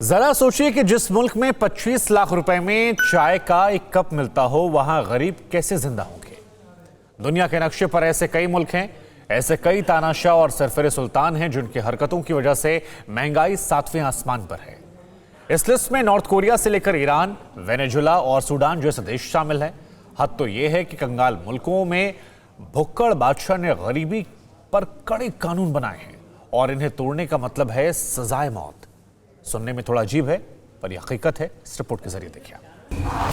जरा सोचिए कि जिस मुल्क में 25 लाख रुपए में चाय का एक कप मिलता हो, वहां गरीब कैसे जिंदा होंगे। दुनिया के नक्शे पर ऐसे कई मुल्क हैं, ऐसे कई तानाशाह और सरफरे सुल्तान हैं जिनकी हरकतों की वजह से महंगाई 7वें आसमान पर है। इस लिस्ट में नॉर्थ कोरिया से लेकर ईरान, वेनेजुला और सूडान जैसे देश शामिल हैं। हद तो यह है कि कंगाल मुल्कों में भुक्कड़ बादशाह ने गरीबी पर कड़े कानून बनाए हैं और इन्हें तोड़ने का मतलब है सजाए मौत। सुनने में थोड़ा अजीब है, पर यह हकीकत है। इस रिपोर्ट के जरिए देखिए।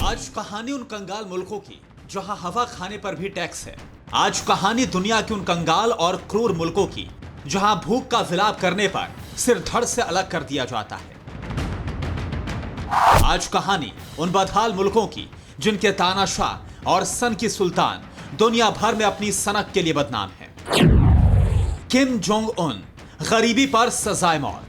आज कहानी उन कंगाल मुल्कों की जहां हवा खाने पर भी टैक्स है। आज कहानी दुनिया के उन कंगाल और क्रूर मुल्कों की जहां भूख का विलाप करने पर सिर धड़ से अलग कर दिया जाता है। आज कहानी उन बदहाल मुल्कों की जिनके तानाशाह और सन की सुल्तान दुनिया भर में अपनी सनक के लिए बदनाम है। किम जोंग उन, गरीबी पर सजाए मौत।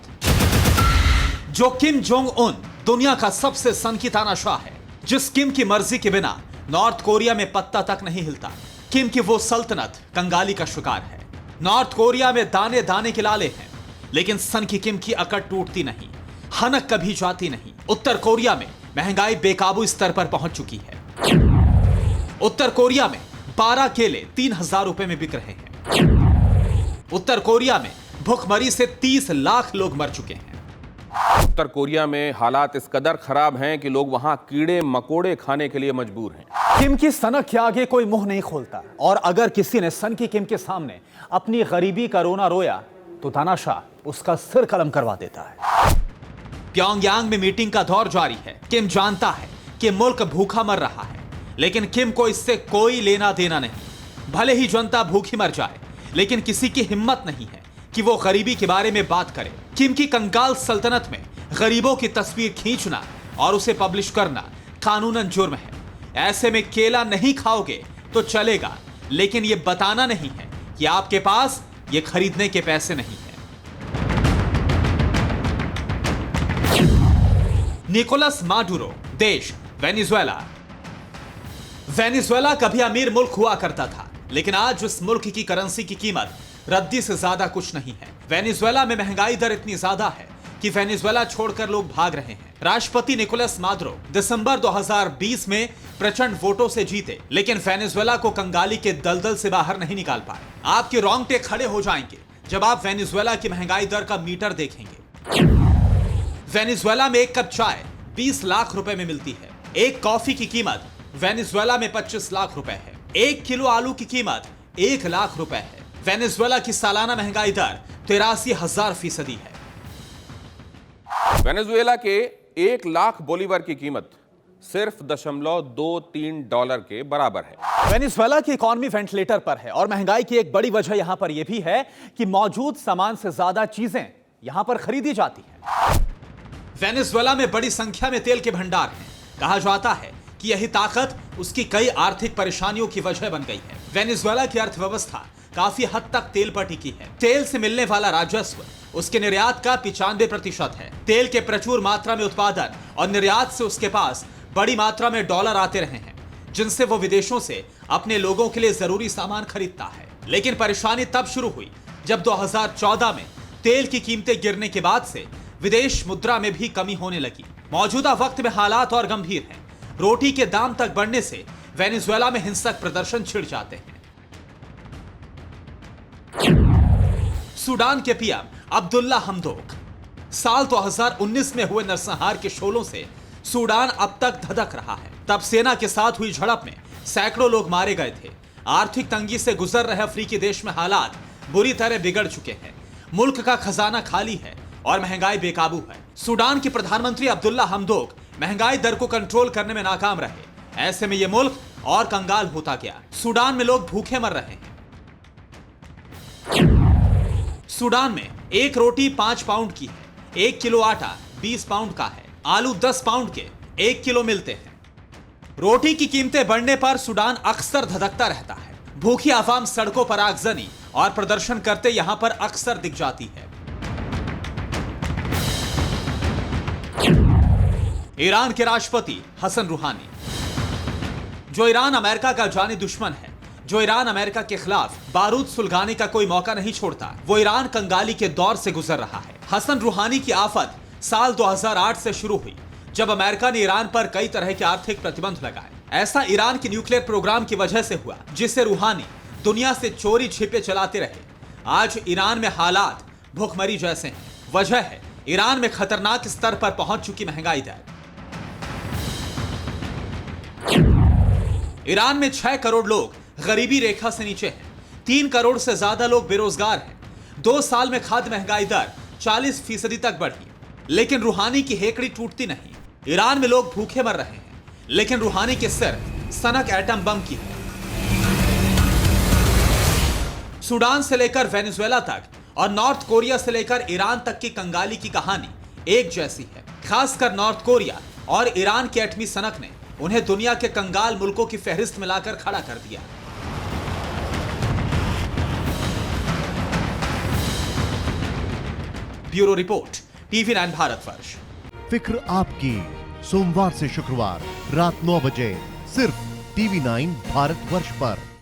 जो किम जोंग उन दुनिया का सबसे सनकी तानाशाह है, जिस किम की मर्जी के बिना नॉर्थ कोरिया में पत्ता तक नहीं हिलता। किम की वो सल्तनत कंगाली का शिकार है। नॉर्थ कोरिया में दाने दाने के लाले हैं, लेकिन सन की किम की अकड़ टूटती नहीं, हनक कभी जाती नहीं। उत्तर कोरिया में महंगाई बेकाबू स्तर पर पहुंच चुकी है। उत्तर कोरिया में 12 केले 3000 रुपए में बिक रहे हैं। उत्तर कोरिया में भुखमरी से 30 लाख लोग मर चुके हैं। उत्तर कोरिया में हालात इस कदर खराब हैं कि लोग वहां कीड़े मकोड़े खाने के लिए मजबूर हैं। किम की सनक के आगे कोई मुंह नहीं खोलता, और अगर किसी ने सन की किम के सामने अपनी गरीबी का रोना रोया तो तानाशाह उसका सिर कलम करवा देता है। प्योंगयांग में मीटिंग का दौर जारी है। किम जानता है कि मुल्क भूखा मर रहा है, लेकिन किम को इससे कोई लेना देना नहीं। भले ही जनता भूखी मर जाए, लेकिन किसी की हिम्मत नहीं है कि वो गरीबी के बारे में बात करे। किम की कंगाल सल्तनत में गरीबों की तस्वीर खींचना और उसे पब्लिश करना कानूनन जुर्म है। ऐसे में केला नहीं खाओगे तो चलेगा, लेकिन ये बताना नहीं है कि आपके पास ये खरीदने के पैसे नहीं है। निकोलस माडुरो, देश वेनेजुएला। वेनेजुएला कभी अमीर मुल्क हुआ करता था, लेकिन आज उस मुल्क की करेंसी की कीमत रद्दी से ज्यादा कुछ नहीं है। वेनेजुएला में महंगाई दर इतनी ज्यादा है कि वेनेजुएला छोड़कर लोग भाग रहे हैं। राष्ट्रपति निकोलस मादुरो दिसंबर 2020 में प्रचंड वोटों से जीते, लेकिन वेनेजुएला को कंगाली के दलदल से बाहर नहीं निकाल पाए। आपके रोंगटे खड़े हो जाएंगे जब आप वेनेजुएला की महंगाई दर का मीटर देखेंगे। वेनेजुएला में एक कप चाय 20 लाख रुपए में मिलती है। एक कॉफी की कीमत वेनेजुएला में 25 लाख रुपए है। 1 किलो आलू की कीमत 1 लाख रुपए है। वेनेजुएला की सालाना महंगाई दर 83,000% है। वेनेजुएला के 1 लाख बोलीवर की कीमत सिर्फ $0.23 के बराबर है। वेनेजुएला की इकॉनमी वेंटिलेटर पर है, और महंगाई की एक बड़ी वजह यहां पर यह भी है कि मौजूद सामान से ज्यादा चीजें यहां पर खरीदी जाती हैं। वेनेजुएला में बड़ी संख्या में तेल के भंडार हैं। कहा जाता है कि यही ताकत उसकी कई आर्थिक परेशानियों की वजह बन गई है। वेनेजुएला की अर्थव्यवस्था काफी हद तक तेल पर टिकी है। तेल से मिलने वाला राजस्व उसके निर्यात का 95% है। तेल के प्रचुर मात्रा में उत्पादन और निर्यात से उसके पास बड़ी मात्रा में डॉलर आते रहे हैं, जिनसे वो विदेशों से अपने लोगों के लिए जरूरी सामान खरीदता है। लेकिन परेशानी तब शुरू हुई जब 2014 में तेल की कीमतें गिरने के बाद से विदेश मुद्रा में भी कमी होने लगी। मौजूदा वक्त में हालात और गंभीर हैं। रोटी के दाम तक बढ़ने से वेनेजुएला में हिंसक प्रदर्शन छिड़ जाते हैं। सूडान के पीएम अब्दुल्ला हमदोक। साल 2019 में हुए नरसंहार के शोलों से सूडान अब तक धधक रहा है। तब सेना के साथ हुई झड़प में सैकड़ों लोग मारे गए थे। आर्थिक तंगी से गुजर रहे अफ्रीकी देश में हालात बुरी तरह बिगड़ चुके हैं। मुल्क का खजाना खाली है और महंगाई बेकाबू है। सूडान के प्रधानमंत्री अब्दुल्ला हमदोक महंगाई दर को कंट्रोल करने में नाकाम रहे। ऐसे में यह मुल्क और कंगाल होता गया। सूडान में लोग भूखे मर रहे हैं। सूडान में एक रोटी 5 पाउंड की है। 1 किलो आटा 20 पाउंड का है। आलू 10 पाउंड के 1 किलो मिलते हैं। रोटी की कीमतें बढ़ने पर सूडान अक्सर धधकता रहता है। भूखी आवाम सड़कों पर आगजनी और प्रदर्शन करते यहां पर अक्सर दिख जाती है। ईरान के राष्ट्रपति हसन रूहानी, जो ईरान अमेरिका का जानी दुश्मन है, जो ईरान अमेरिका के खिलाफ बारूद सुलगाने का कोई मौका नहीं छोड़ता, वो ईरान कंगाली के दौर से गुजर रहा है। हसन रूहानी की आफत साल 2008 से शुरू हुई, जब अमेरिका ने ईरान पर कई तरह के आर्थिक प्रतिबंध लगाए। ऐसा ईरान के न्यूक्लियर प्रोग्राम की वजह से हुआ, जिससे रूहानी दुनिया से चोरी छिपे चलाते रहे। आज ईरान में हालात भूखमरी जैसे हैं। वजह है ईरान में खतरनाक स्तर पर पहुंच चुकी महंगाई दर। ईरान में 6 करोड़ लोग गरीबी रेखा से नीचे हैं। 3 करोड़ से ज्यादा लोग बेरोजगार हैं। 2 साल में खाद्य महंगाई दर 40% तक बढ़ी, लेकिन रूहानी की हेकड़ी टूटती नहीं। ईरान में लोग भूखे मर रहे हैं, लेकिन रूहानी के सिर सनक एटम बम की है। सूडान से लेकर वेनेजुएला तक और नॉर्थ कोरिया से लेकर ईरान तक की कंगाली की कहानी एक जैसी है। खासकर नॉर्थ कोरिया और ईरान की एटमी सनक ने उन्हें दुनिया के कंगाल मुल्कों की फहरिस्त में लाकर खड़ा कर दिया। Bureau report, TV9 Bharatvarsh. फिक्र आपकी, सोमवार से शुक्रवार रात 9 बजे सिर्फ TV9 भारतवर्ष पर।